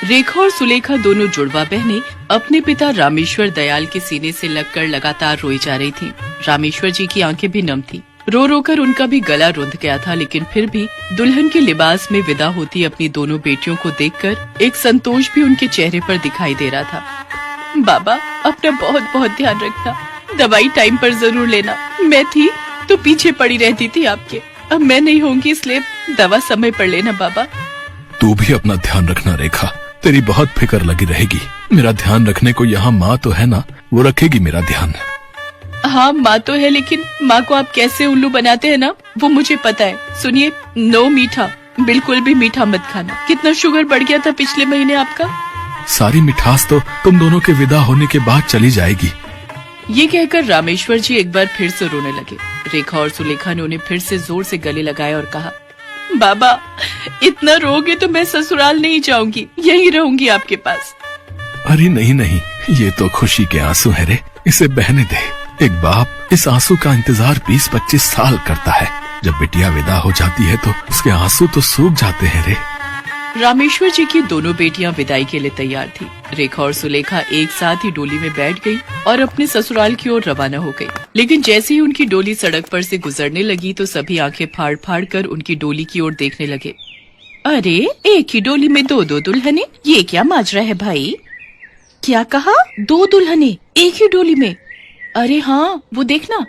रेखा और सुलेखा दोनों जुड़वा बहनें अपने पिता रामेश्वर दयाल के सीने से लगकर लगातार रोई जा रही थीं। रामेश्वर जी की आंखें भी नम थीं। रो रो कर उनका भी गला रुंध गया था, लेकिन फिर भी दुल्हन के लिबास में विदा होती अपनी दोनों बेटियों को देखकर एक संतोष भी उनके चेहरे पर दिखाई दे रहा था। बाबा, अपना बहुत बहुत ध्यान रखना, दवाई टाइम पर जरूर लेना। मैं थी तो पीछे पड़ी रहती थी आपके, अब मैं नहीं होंगी, इसलिए दवा समय पर लेना बाबा। तू भी अपना ध्यान रखना रेखा, तेरी बहुत फिक्र लगी रहेगी। मेरा ध्यान रखने को यहाँ माँ तो है ना, वो रखेगी मेरा ध्यान। हाँ माँ तो है, लेकिन माँ को आप कैसे उल्लू बनाते हैं ना, वो मुझे पता है। सुनिए, नो मीठा, बिल्कुल भी मीठा मत खाना। कितना शुगर बढ़ गया था पिछले महीने आपका। सारी मिठास तो तुम दोनों के विदा होने के बाद चली जाएगी। ये कहकर रामेश्वर जी एक बार फिर से रोने लगे। रेखा और सुलेखा ने उन्हें फिर से जोर से गले लगाया और कहा, बाबा इतना रोगे तो मैं ससुराल नहीं जाऊंगी, यहीं रहूंगी आपके पास। अरे नहीं नहीं, ये तो खुशी के आंसू है रे, इसे बहने दे। एक बाप इस आंसू का इंतजार 20-25 साल करता है। जब बिटिया विदा हो जाती है तो उसके आंसू तो सूख जाते हैं रे। रामेश्वर जी की दोनों बेटियां विदाई के लिए तैयार थी। रेखा और सुलेखा एक साथ ही डोली में बैठ गई और अपने ससुराल की ओर रवाना हो गई। लेकिन जैसे ही उनकी डोली सड़क पर से गुजरने लगी तो सभी आंखें फाड़ फाड़ कर उनकी डोली की ओर देखने लगे। अरे, एक ही डोली में दो दो दुल्हने, ये क्या माजरा है भाई? क्या कहा? 2 दुल्हने एक ही डोली में? अरे हाँ, वो देखना।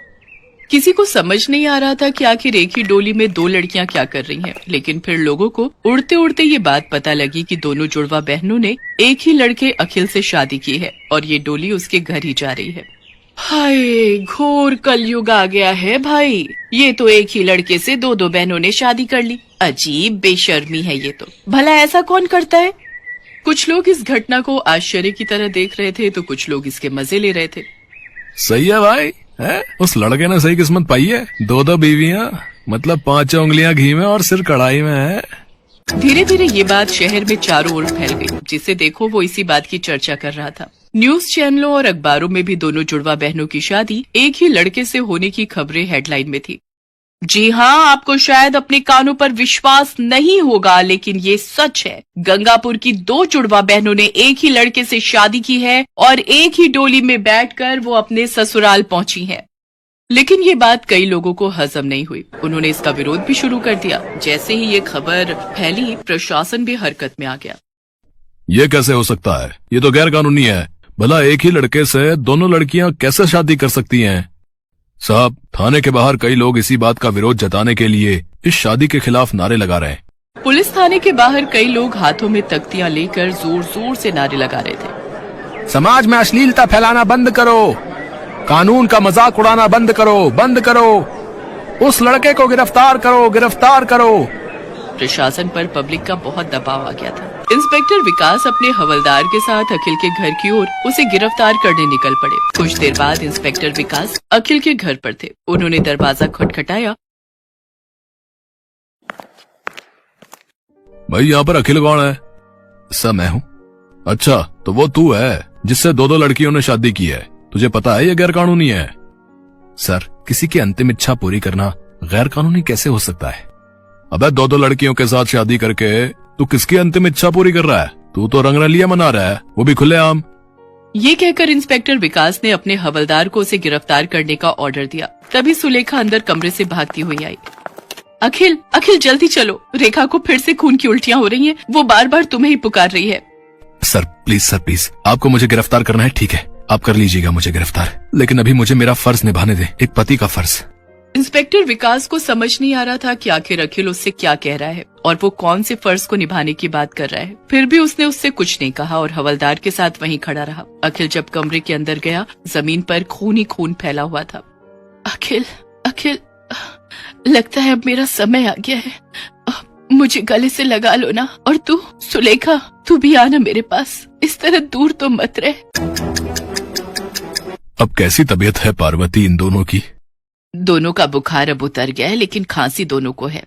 किसी को समझ नहीं आ रहा था कि आखिर एक ही डोली में 2 लड़कियां क्या कर रही हैं, लेकिन फिर लोगों को उड़ते उड़ते ये बात पता लगी कि दोनों जुड़वा बहनों ने एक ही लड़के अखिल से शादी की है और ये डोली उसके घर ही जा रही है। हाय, घोर कलयुग आ गया है भाई। ये तो एक ही लड़के से 2 बहनों ने शादी कर ली। अजीब बेशर्मी है ये तो। भला ऐसा कौन करता है? कुछ लोग इस घटना को आश्चर्य की तरह देख रहे थे तो कुछ लोग इसके मजे ले रहे थे। सही है भाई, है? उस लड़के ने सही किस्मत पाई है। 2 बीवियां, मतलब 5 उंगलियां घी में और सिर कढ़ाई में है। धीरे धीरे ये बात शहर में चारों ओर फैल गई। जिसे देखो वो इसी बात की चर्चा कर रहा था। न्यूज चैनलों और अखबारों में भी दोनों जुड़वा बहनों की शादी एक ही लड़के से होने की खबरें हेडलाइन में थी। जी हाँ, आपको शायद अपने कानों पर विश्वास नहीं होगा, लेकिन ये सच है। गंगापुर की 2 जुड़वा बहनों ने एक ही लड़के से शादी की है और एक ही डोली में बैठकर वो अपने ससुराल पहुंची हैं। लेकिन ये बात कई लोगों को हजम नहीं हुई। उन्होंने इसका विरोध भी शुरू कर दिया। जैसे ही ये खबर फैली, प्रशासन भी हरकत में आ गया। ये कैसे हो सकता है? ये तो गैर कानूनी है। भला एक ही लड़के से 2 लड़कियां कैसे शादी कर सकती हैं? साहब, थाने के बाहर कई लोग इसी बात का विरोध जताने के लिए इस शादी के खिलाफ नारे लगा रहे हैं। पुलिस थाने के बाहर कई लोग हाथों में तख्तियां लेकर जोर जोर से नारे लगा रहे थे। समाज में अश्लीलता फैलाना बंद करो, कानून का मजाक उड़ाना बंद करो, बंद करो, उस लड़के को गिरफ्तार करो, गिरफ्तार करो। प्रशासन पर पब्लिक का बहुत दबाव आ गया था। इंस्पेक्टर विकास अपने हवलदार के साथ अखिल के घर की ओर उसे गिरफ्तार करने निकल पड़े। कुछ देर बाद इंस्पेक्टर विकास अखिल के घर पर थे। उन्होंने दरवाजा खटखटाया। भाई, यहाँ पर अखिल कौन है? सर, मैं हूँ। अच्छा, तो वो तू है जिससे 2 लड़कियों ने शादी की है। तुझे पता है ये गैर कानूनी है? सर, किसी की अंतिम इच्छा पूरी करना गैर कानूनी कैसे हो सकता है? अबे 2 लड़कियों के साथ शादी करके तू किसकी अंतिम इच्छा पूरी कर रहा है? तू तो रंगरलिया मना रहा है, वो भी खुलेआम। ये कहकर इंस्पेक्टर विकास ने अपने हवलदार को उसे गिरफ्तार करने का ऑर्डर दिया। तभी सुलेखा अंदर कमरे से भागती हुई आई। अखिल, अखिल जल्दी चलो, रेखा को फिर से खून की उल्टियां हो रही हैं। वो बार बार तुम्हें ही पुकार रही है। सर प्लीज, आपको मुझे गिरफ्तार करना है, ठीक है, आप कर लीजिएगा मुझे गिरफ्तार, लेकिन अभी मुझे मेरा फर्ज निभाने दे, एक पति का फर्ज। इंस्पेक्टर विकास को समझ नहीं आ रहा था कि आखिर अखिल उससे क्या कह रहा है और वो कौन से फर्ज को निभाने की बात कर रहा है। फिर भी उसने उससे कुछ नहीं कहा और हवलदार के साथ वहीं खड़ा रहा। अखिल जब कमरे के अंदर गया, जमीन पर खून ही खून फैला हुआ था। अखिल, अखिल, लगता है अब मेरा समय आ गया है। मुझे गले से लगा लो ना। और तू सुलेखा, तू भी आना मेरे पास, इस तरह दूर तो मत रह। अब कैसी तबीयत है पार्वती इन दोनों की? दोनों का बुखार अब उतर गया है, लेकिन खांसी दोनों को है।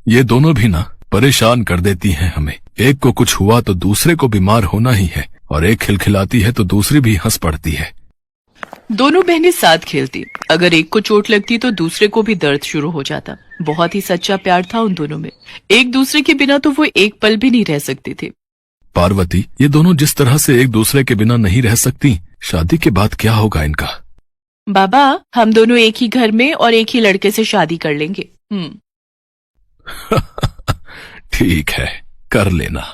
ये दोनों भी ना परेशान कर देती हैं हमें। एक को कुछ हुआ तो दूसरे को बीमार होना ही है, और एक खिलखिलाती है तो दूसरी भी हंस पड़ती है। दोनों बहनें साथ खेलती। अगर एक को चोट लगती तो दूसरे को भी दर्द शुरू हो जाता। बहुत ही सच्चा प्यार था उन दोनों में। एक दूसरे के बिना तो वो एक पल भी नहीं रह सकते थे। पार्वती, ये दोनों जिस तरह से एक दूसरे के बिना नहीं रह सकती, शादी के बाद क्या होगा इनका? बाबा, हम दोनों एक ही घर में और एक ही लड़के से शादी कर लेंगे। ठीक है, कर लेना।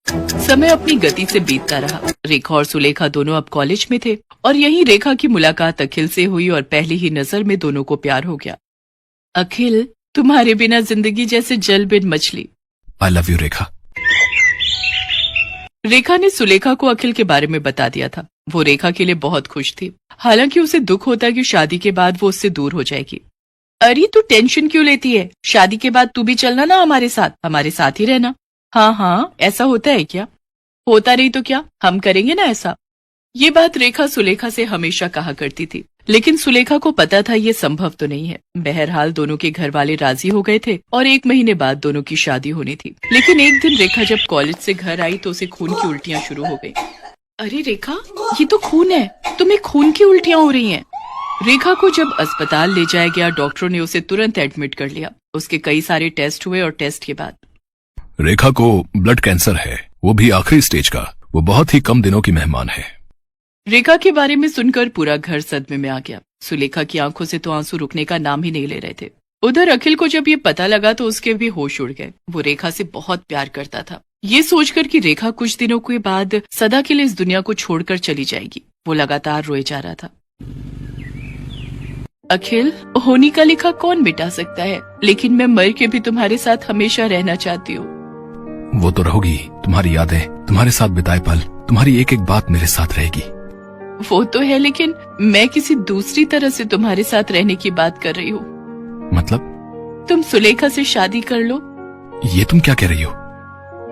समय अपनी गति से बीतता रहा। रेखा और सुलेखा दोनों अब कॉलेज में थे और यहीं रेखा की मुलाकात अखिल से हुई और पहली ही नजर में दोनों को प्यार हो गया। अखिल, तुम्हारे बिना जिंदगी जैसे जल बिन मछली। आई लव यू रेखा। रेखा ने सुलेखा को अखिल के बारे में बता दिया था। वो रेखा के लिए बहुत खुश थी। हालांकि उसे दुख होता कि शादी के बाद वो उससे दूर हो जाएगी। अरे तू टेंशन क्यों लेती है? शादी के बाद तू भी चलना ना हमारे साथ ही रहना। हाँ, ऐसा होता है क्या? होता नहीं तो क्या, हम करेंगे ना ऐसा। ये बात रेखा सुलेखा से हमेशा कहा करती थी, लेकिन सुलेखा को पता था ये संभव तो नहीं है। बहरहाल दोनों के घर वाले राजी हो गए थे और 1 महीने बाद दोनों की शादी होनी थी। लेकिन एक दिन रेखा जब कॉलेज से घर आई तो उसे खून की उल्टियां शुरू हो गई। अरे रेखा, ये तो खून है, तुम्हें खून की उल्टियां हो रही हैं। रेखा को जब अस्पताल ले जाया गया, डॉक्टरों ने उसे तुरंत एडमिट कर लिया। उसके कई सारे टेस्ट हुए और टेस्ट के बाद रेखा को ब्लड कैंसर है, वो भी आखिरी स्टेज का। वो बहुत ही कम दिनों की मेहमान है। रेखा के बारे में सुनकर पूरा घर सदमे में आ गया। सुलेखा की आंखों से तो आंसू रुकने का नाम ही नहीं ले रहे थे। उधर अखिल को जब ये पता लगा तो उसके भी होश उड़ गए। वो रेखा से बहुत प्यार करता था। ये सोचकर कि रेखा कुछ दिनों के बाद सदा के लिए इस दुनिया को छोड़कर चली जाएगी, वो लगातार रोए जा रहा था। अखिल, होनी का लिखा कौन मिटा सकता है, लेकिन मैं मर के भी तुम्हारे साथ हमेशा रहना चाहती हूँ। वो तो रहोगी, तुम्हारी यादें, तुम्हारे साथ बिताए पल, तुम्हारी एक एक बात मेरे साथ रहेगी। वो तो है, लेकिन मैं किसी दूसरी तरह से तुम्हारे साथ रहने की बात कर रही हूँ। मतलब? तुम सुलेखा से शादी कर लो। ये तुम क्या कह रही हो?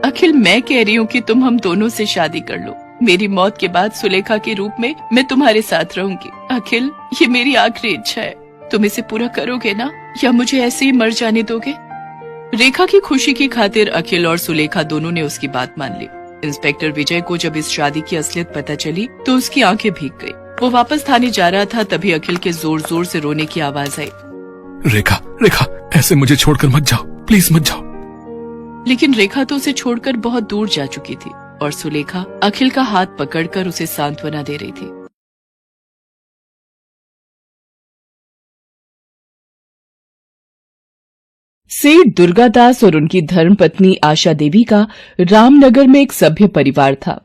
अखिल, मैं कह रही हूँ कि तुम हम दोनों से शादी कर लो। मेरी मौत के बाद सुलेखा के रूप में मैं तुम्हारे साथ रहूंगी। अखिल, ये मेरी आखिरी इच्छा है। तुम इसे पूरा करोगे ना, या मुझे ऐसे ही मर जाने दोगे? रेखा की खुशी की खातिर अखिल और सुलेखा दोनों ने उसकी बात मान ली। इंस्पेक्टर विजय को जब इस शादी की असलियत पता चली तो उसकी आंखें भीग गई। वो वापस थाने जा रहा था, तभी अखिल के जोर जोर से रोने की आवाज आई। रेखा, रेखा, ऐसे मुझे छोड़कर मत जाओ, प्लीज मत जाओ। लेकिन रेखा तो उसे छोड़कर बहुत दूर जा चुकी थी और सुलेखा अखिल का हाथ पकड़कर उसे सांत्वना दे रही थी। सेठ दुर्गादास और उनकी धर्मपत्नी आशा देवी का रामनगर में एक सभ्य परिवार था।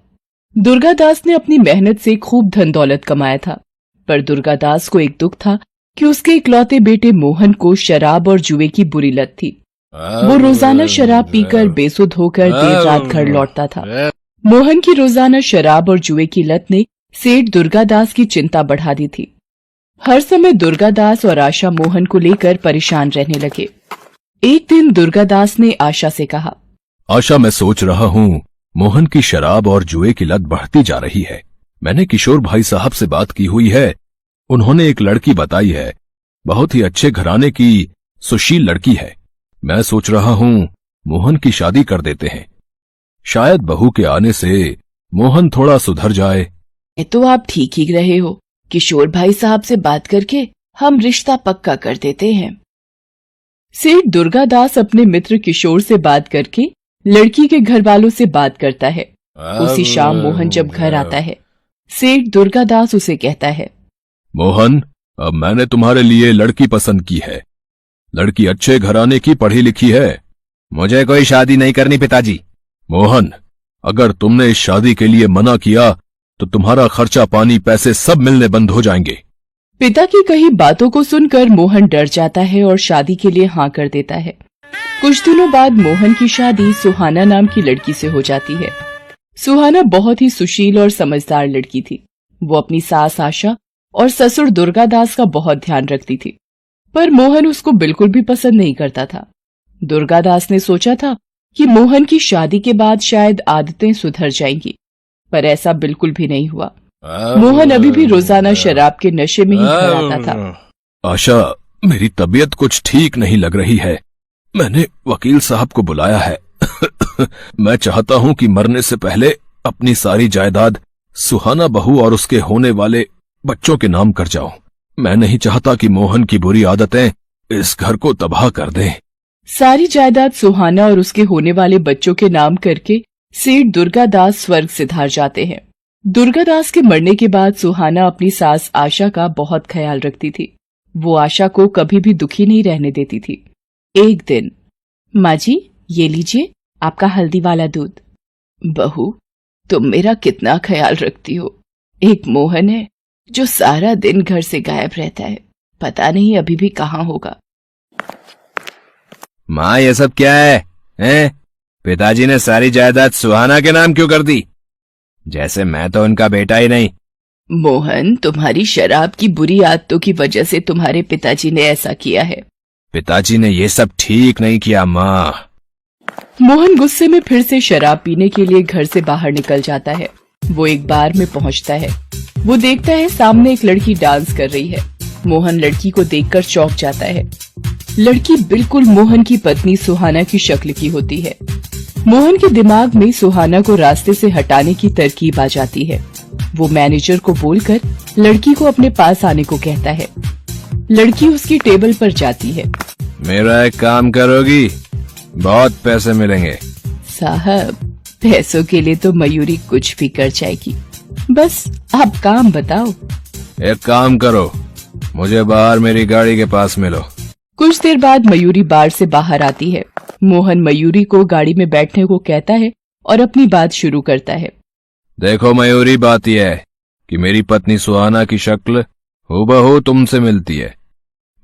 दुर्गादास ने अपनी मेहनत से खूब धन दौलत कमाया था, पर दुर्गादास को एक दुख था कि उसके इकलौते बेटे मोहन को शराब और जुए की बुरी लत थी। वो रोजाना शराब पीकर बेसुध होकर देर रात घर लौटता था। मोहन की रोजाना शराब और जुए की लत ने सेठ दुर्गादास की चिंता बढ़ा दी थी। हर समय दुर्गादास और आशा मोहन को लेकर परेशान रहने लगे। एक दिन दुर्गादास ने आशा से कहा, आशा, मैं सोच रहा हूँ मोहन की शराब और जुए की लत बढ़ती जा रही है। मैंने किशोर भाई साहब से बात की हुई है। उन्होंने एक लड़की बताई है, बहुत ही अच्छे घराने की सुशील लड़की है। मैं सोच रहा हूँ मोहन की शादी कर देते हैं। शायद बहू के आने से मोहन थोड़ा सुधर जाए। ये तो आप ठीक ही रहे हो। किशोर भाई साहब से बात करके हम रिश्ता पक्का कर देते हैं। सेठ दुर्गादास अपने मित्र किशोर से बात करके लड़की के घर वालों से बात करता है। उसी शाम मोहन जब घर आता है, सेठ दुर्गादास उसे कहता है, मोहन, अब मैंने तुम्हारे लिए लड़की पसंद की है। लड़की अच्छे घराने की, पढ़ी लिखी है। मुझे कोई शादी नहीं करनी पिताजी। मोहन, अगर तुमने इस शादी के लिए मना किया तो तुम्हारा खर्चा पानी पैसे सब मिलने बंद हो जाएंगे। पिता की कही बातों को सुनकर मोहन डर जाता है और शादी के लिए हाँ कर देता है। कुछ दिनों बाद मोहन की शादी सुहाना नाम की लड़की से हो जाती है। सुहाना बहुत ही सुशील और समझदार लड़की थी। वो अपनी सास आशा और ससुर दुर्गादास का बहुत ध्यान रखती थी, पर मोहन उसको बिल्कुल भी पसंद नहीं करता था। दुर्गादास ने सोचा था कि मोहन की शादी के बाद शायद आदतें सुधर जाएंगी, पर ऐसा बिल्कुल भी नहीं हुआ। मोहन अभी भी रोजाना शराब के नशे में ही घर आता था। आशा, मेरी तबीयत कुछ ठीक नहीं लग रही है। मैंने वकील साहब को बुलाया है। मैं चाहता हूँ कि मरने से पहले अपनी सारी जायदाद सुहाना बहू और उसके होने वाले बच्चों के नाम कर जाऊं। मैं नहीं चाहता कि मोहन की बुरी आदतें इस घर को तबाह कर दें। सारी जायदाद सुहाना और उसके होने वाले बच्चों के नाम करके सेठ दुर्गादास स्वर्ग सिधार जाते हैं। दुर्गादास के मरने के बाद सुहाना अपनी सास आशा का बहुत ख्याल रखती थी। वो आशा को कभी भी दुखी नहीं रहने देती थी। एक दिन, माँ जी ये लीजिए आपका हल्दी वाला दूध। बहू, तुम मेरा कितना ख्याल रखती हो। एक मोहन है जो सारा दिन घर से गायब रहता है, पता नहीं अभी भी कहाँ होगा। माँ ये सब क्या है, हैं? पिताजी ने सारी जायदाद सुहाना के नाम क्यों कर दी? जैसे मैं तो उनका बेटा ही नहीं। मोहन, तुम्हारी शराब की बुरी आदतों की वजह से तुम्हारे पिताजी ने ऐसा किया है। पिताजी ने ये सब ठीक नहीं किया माँ। मोहन गुस्से में फिर से शराब पीने के लिए घर से बाहर निकल जाता है। वो एक बार में पहुंचता है। वो देखता है सामने एक लड़की डांस कर रही है। मोहन लड़की को देखकर चौंक जाता है। लड़की बिल्कुल मोहन की पत्नी सुहाना की शक्ल की होती है। मोहन के दिमाग में सुहाना को रास्ते से हटाने की तरकीब आ जाती है। वो मैनेजर को बोलकर लड़की को अपने पास आने को कहता है। लड़की उसकी टेबल पर जाती है। मेरा एक काम करोगी? बहुत पैसे मिलेंगे। साहब, पैसों के लिए तो मयूरी कुछ भी कर जाएगी, बस आप काम बताओ। एक काम करो, मुझे बाहर मेरी गाड़ी के पास मिलो। कुछ देर बाद मयूरी बार से बाहर आती है। मोहन मयूरी को गाड़ी में बैठने को कहता है और अपनी बात शुरू करता है। देखो मयूरी, बात यह है कि मेरी पत्नी सुहाना की शक्ल हूबहू तुमसे मिलती है।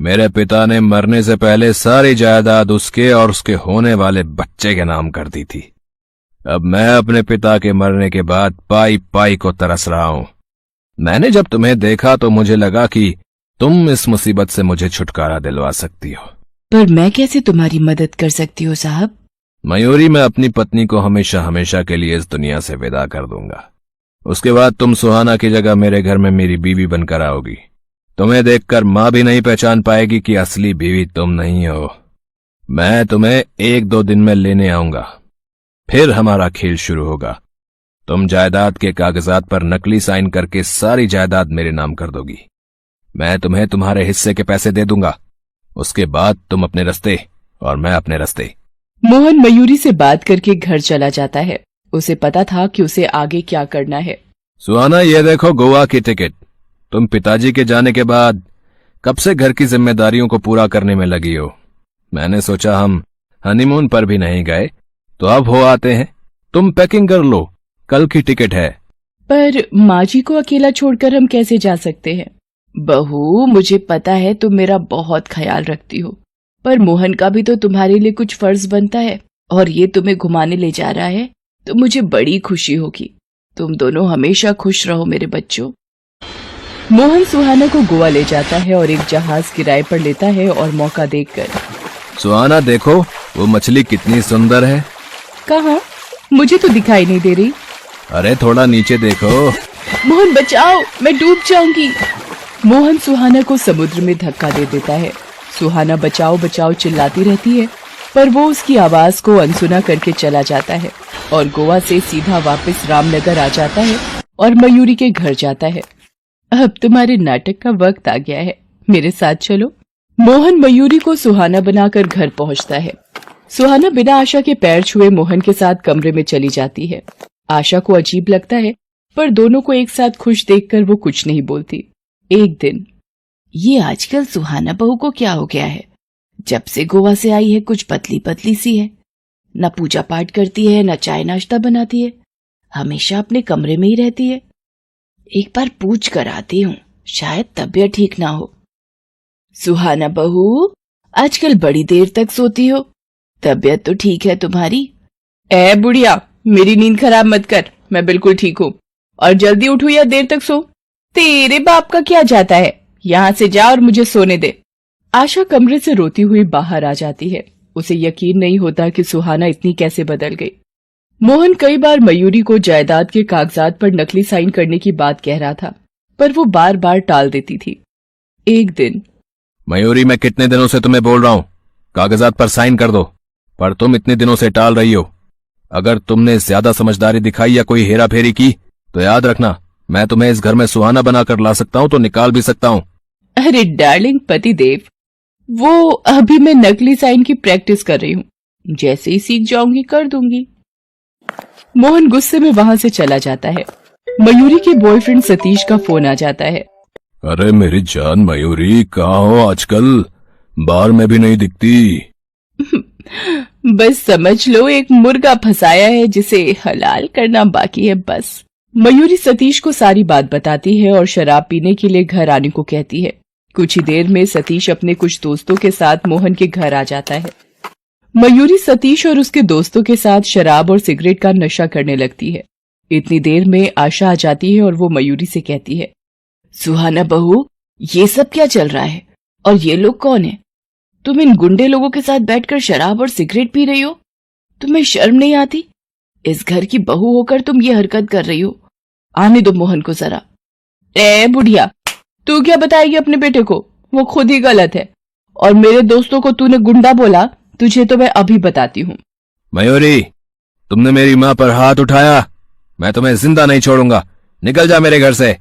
मेरे पिता ने मरने से पहले सारी जायदाद उसके और उसके होने वाले बच्चे के नाम कर दी थी। अब मैं अपने पिता के मरने के बाद पाई पाई को तरस रहा हूं। मैंने जब तुम्हें देखा तो मुझे लगा कि तुम इस मुसीबत से मुझे छुटकारा दिलवा सकती हो। पर मैं कैसे तुम्हारी मदद कर सकती हूँ साहब? मयूरी, मैं अपनी पत्नी को हमेशा हमेशा के लिए इस दुनिया से विदा कर दूंगा। उसके बाद तुम सुहाना की जगह मेरे घर में मेरी बीवी बनकर आओगी। तुम्हें देखकर माँ भी नहीं पहचान पाएगी कि असली बीवी तुम नहीं हो। मैं तुम्हें 1-2 दिन में लेने आऊंगा, फिर हमारा खेल शुरू होगा। तुम जायदाद के कागजात पर नकली साइन करके सारी जायदाद मेरे नाम कर दोगी। मैं तुम्हें तुम्हारे हिस्से के पैसे दे दूंगा। उसके बाद तुम अपने रास्ते और मैं अपने रास्ते। मोहन मयूरी से बात करके घर चला जाता है। उसे पता था कि उसे आगे क्या करना है। सुहाना, ये देखो गोवा की टिकट। तुम पिताजी के जाने के बाद कब से घर की जिम्मेदारियों को पूरा करने में लगी हो। मैंने सोचा हम हनीमून पर भी नहीं गए, तो अब हो आते हैं। तुम पैकिंग कर लो, कल की टिकट है। पर माँ जी को अकेला छोड़कर हम कैसे जा सकते हैं? बहू, मुझे पता है तुम मेरा बहुत ख्याल रखती हो, पर मोहन का भी तो तुम्हारे लिए कुछ फर्ज बनता है, और ये तुम्हें घुमाने ले जा रहा है तो मुझे बड़ी खुशी होगी। तुम दोनों हमेशा खुश रहो मेरे बच्चों। मोहन सुहाना को गोवा ले जाता है और एक जहाज किराए पर लेता है और मौका देखकर। सुहाना, देखो वो मछली कितनी सुंदर है। कहाँ? मुझे तो दिखाई नहीं दे रही। अरे थोड़ा नीचे देखो। मोहन बचाओ, मैं डूब जाऊंगी। मोहन सुहाना को समुद्र में धक्का दे देता है। सुहाना बचाओ बचाओ चिल्लाती रहती है, पर वो उसकी आवाज को अनसुना करके चला जाता है और गोवा से सीधा वापस रामनगर आ जाता है और मयूरी के घर जाता है। अब तुम्हारे नाटक का वक्त आ गया है, मेरे साथ चलो। मोहन मयूरी को सुहाना बनाकर घर पहुंचता है। सुहाना बिना आशा के पैर छुए मोहन के साथ कमरे में चली जाती है। आशा को अजीब लगता है, पर दोनों को एक साथ खुश देखकर वो कुछ नहीं बोलती। एक दिन, ये आजकल सुहाना बहू को क्या हो गया है? जब से गोवा से आई है कुछ पतली पतली सी है। न पूजा पाठ करती है, न चाय नाश्ता बनाती है, हमेशा अपने कमरे में ही रहती है। एक बार पूछ कर आती हूँ, शायद तबीयत ठीक ना हो। सुहाना बहू, आजकल बड़ी देर तक सोती हो, तबीयत तो ठीक है तुम्हारी? ए बुढ़िया, मेरी नींद खराब मत कर, मैं बिल्कुल ठीक हूँ। और जल्दी उठो या देर तक सो। तेरे बाप का क्या जाता है, यहाँ से जा और मुझे सोने दे। आशा कमरे से रोती हुई बाहर आ जाती है। उसे यकीन नहीं होता कि सुहाना इतनी कैसे बदल गई। मोहन कई बार मयूरी को जायदाद के कागजात पर नकली साइन करने की बात कह रहा था, पर वो बार बार टाल देती थी। एक दिन, मयूरी, मैं कितने दिनों से तुम्हें बोल रहा हूँ कागजात पर साइन कर दो, पर तुम इतने दिनों से टाल रही हो। अगर तुमने ज्यादा समझदारी दिखाई या कोई हेरा फेरी की तो याद रखना, मैं तुम्हें इस घर में सुहाना बनाकर ला सकता हूँ तो निकाल भी सकता हूँ। अरे डार्लिंग पतिदेव, वो अभी मैं नकली साइन की प्रैक्टिस कर रही हूँ, जैसे ही सीख जाऊंगी कर दूंगी। मोहन गुस्से में वहाँ से चला जाता है। मयूरी के बॉयफ्रेंड सतीश का फोन आ जाता है। अरे मेरी जान मयूरी, कहाँ हो आजकल? बाहर में भी नहीं दिखती। बस समझ लो एक मुर्गा फंसाया है जिसे हलाल करना बाकी है बस। मयूरी सतीश को सारी बात बताती है और शराब पीने के लिए घर आने को कहती है। कुछ ही देर में सतीश अपने कुछ दोस्तों के साथ मोहन के घर आ जाता है। मयूरी सतीश और उसके दोस्तों के साथ शराब और सिगरेट का नशा करने लगती है। इतनी देर में आशा आ जाती है और वो मयूरी से कहती है, सुहाना बहू, ये सब क्या चल रहा है और ये लोग कौन है? तुम इन गुंडे लोगों के साथ बैठकर शराब और सिगरेट पी रही हो? तुम्हें शर्म नहीं आती? इस घर की बहू होकर तुम ये हरकत कर रही हो। आने दो मोहन को जरा। ए बुढ़िया, तू क्या बताएगी अपने बेटे को? वो खुद ही गलत है। और मेरे दोस्तों को तूने गुंडा बोला, तुझे तो मैं अभी बताती हूँ। मयूरी, तुमने मेरी माँ पर हाथ उठाया, मैं तुम्हें जिंदा नहीं छोड़ूंगा। निकल जा मेरे घर से।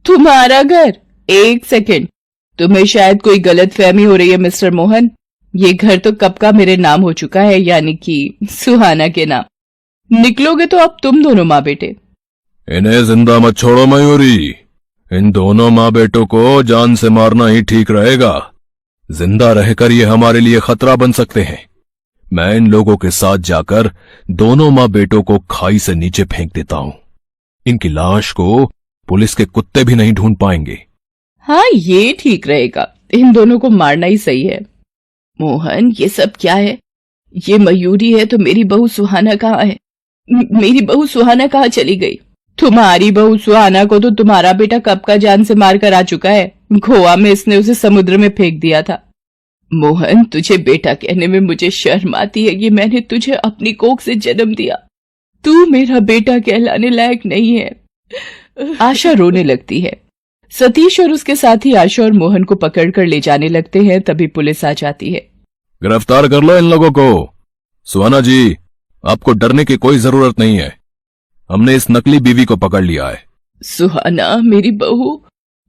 तुम्हारा घर? एक सेकंड, तुम्हें शायद कोई गलत फहमी हो रही है मिस्टर मोहन। ये घर तो कब का मेरे नाम हो चुका है, यानी कि सुहाना के नाम। निकलोगे तो अब तुम दोनों माँ बेटे। इन्हें जिंदा मत छोड़ो मयूरी, इन दोनों माँ बेटों को जान से मारना ही ठीक रहेगा। जिंदा रहकर ये हमारे लिए खतरा बन सकते हैं। मैं इन लोगों के साथ जाकर दोनों माँ बेटों को खाई से नीचे फेंक देता हूँ। इनकी लाश को पुलिस के कुत्ते भी नहीं ढूंढ पाएंगे। हाँ, ये ठीक रहेगा। इन दोनों को मारना ही सही है। मोहन, ये सब क्या है? ये मयूरी है तो मेरी बहू सुहाना कहाँ है? मेरी बहू सुहाना कहाँ चली गई? तुम्हारी बहू सुहाना को तो तुम्हारा बेटा कब का जान से मार कर आ चुका है। गोवा में इसने उसे समुद्र में फेंक दिया था। मोहन, तुझे बेटा कहने में मुझे शर्म आती है कि मैंने तुझे अपनी कोख से जन्म दिया। तू मेरा बेटा कहलाने लायक नहीं है। आशा रोने लगती है। सतीश और उसके साथी आशा और मोहन को पकड़कर ले जाने लगते हैं। तभी पुलिस आ जाती है। गिरफ्तार कर लो इन लोगों को। सुहाना जी, आपको डरने की कोई जरूरत नहीं है। हमने इस नकली बीवी को पकड़ लिया है। सुहाना, मेरी बहू,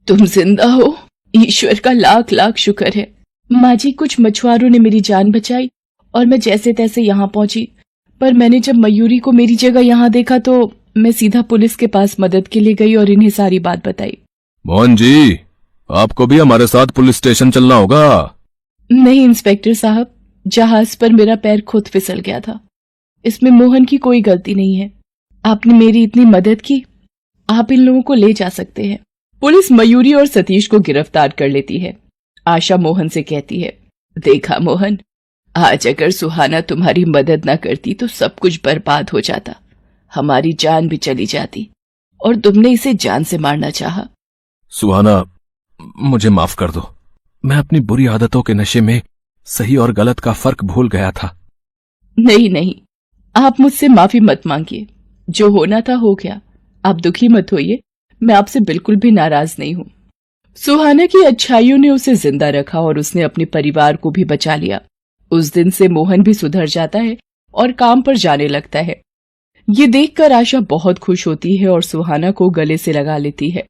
तुम जिंदा हो। ईश्वर का लाख लाख शुक्र है। माँ जी, कुछ मछुआरों ने मेरी जान बचाई और मैं जैसे तैसे यहाँ पहुंची। पर मैंने जब मयूरी को मेरी जगह यहाँ देखा तो मैं सीधा पुलिस के पास मदद के लिए गई और इन्हें सारी बात बताई। मोहन जी, आपको भी हमारे साथ पुलिस स्टेशन चलना होगा। नहीं इंस्पेक्टर साहब, जहाज पर मेरा पैर खुद फिसल गया था। इसमें मोहन की कोई गलती नहीं है। आपने मेरी इतनी मदद की, आप इन लोगों को ले जा सकते हैं। पुलिस मयूरी और सतीश को गिरफ्तार कर लेती है। आशा मोहन से कहती है, देखा मोहन, आज अगर सुहाना तुम्हारी मदद न करती तो सब कुछ बर्बाद हो जाता। हमारी जान भी चली जाती और तुमने इसे जान से मारना चाहा। सुहाना, मुझे माफ कर दो। मैं अपनी बुरी आदतों के नशे में सही और गलत का फर्क भूल गया था। नहीं नहीं, आप मुझसे माफी मत मांगिए। जो होना था हो गया। आप दुखी मत होइए, मैं आपसे बिल्कुल भी नाराज नहीं हूँ। सुहाना की अच्छाइयों ने उसे जिंदा रखा और उसने अपने परिवार को भी बचा लिया। उस दिन से मोहन भी सुधर जाता है और काम पर जाने लगता है। ये देखकर आशा बहुत खुश होती है और सुहाना को गले से लगा लेती है।